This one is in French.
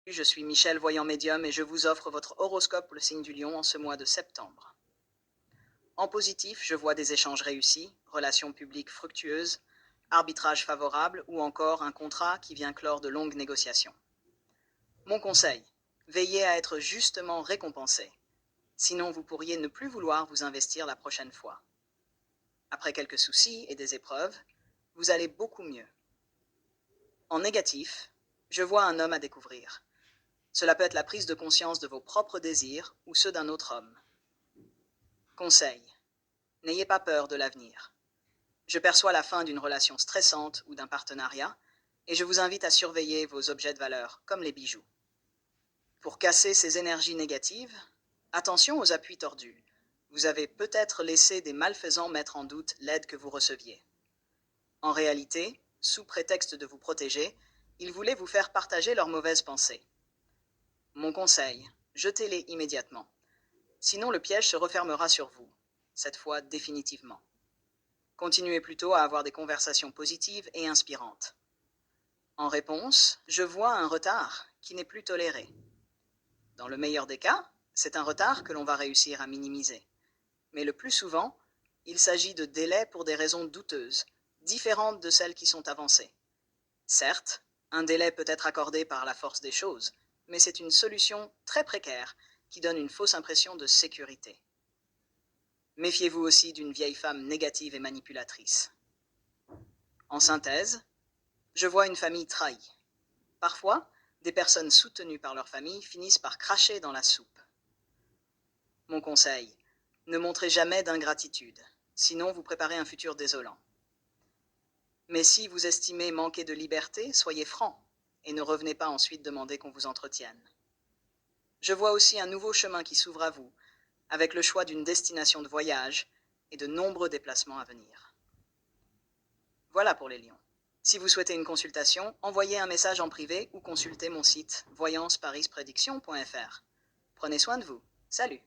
Je suis Michel, voyant médium, et je vous offre votre horoscope pour le signe du Lion en ce mois de septembre. En positif, je vois des échanges réussis, relations publiques fructueuses, arbitrage favorable ou encore un contrat qui vient clore de longues négociations. Mon conseil, veillez à être justement récompensé. Sinon, vous pourriez ne plus vouloir vous investir la prochaine fois. Après quelques soucis et des épreuves, vous allez beaucoup mieux. En négatif, je vois un homme à découvrir. Cela peut être la prise de conscience de vos propres désirs ou ceux d'un autre homme. Conseil. N'ayez pas peur de l'avenir. Je perçois la fin d'une relation stressante ou d'un partenariat, et je vous invite à surveiller vos objets de valeur, comme les bijoux. Pour casser ces énergies négatives, attention aux appuis tordus. Vous avez peut-être laissé des malfaisants mettre en doute l'aide que vous receviez. En réalité, sous prétexte de vous protéger, ils voulaient vous faire partager leurs mauvaises pensées. Mon conseil, jetez-les immédiatement. Sinon le piège se refermera sur vous, cette fois définitivement. Continuez plutôt à avoir des conversations positives et inspirantes. En réponse, je vois un retard qui n'est plus toléré. Dans le meilleur des cas, c'est un retard que l'on va réussir à minimiser. Mais le plus souvent, il s'agit de délais pour des raisons douteuses, différentes de celles qui sont avancées. Certes, un délai peut être accordé par la force des choses, mais c'est une solution très précaire qui donne une fausse impression de sécurité. Méfiez-vous aussi d'une vieille femme négative et manipulatrice. En synthèse, je vois une famille trahie. Parfois, des personnes soutenues par leur famille finissent par cracher dans la soupe. Mon conseil, ne montrez jamais d'ingratitude, sinon vous préparez un futur désolant. Mais si vous estimez manquer de liberté, soyez franc, et ne revenez pas ensuite demander qu'on vous entretienne. Je vois aussi un nouveau chemin qui s'ouvre à vous, avec le choix d'une destination de voyage et de nombreux déplacements à venir. Voilà pour les lions. Si vous souhaitez une consultation, envoyez un message en privé ou consultez mon site voyanceparisprédiction.fr. Prenez soin de vous. Salut!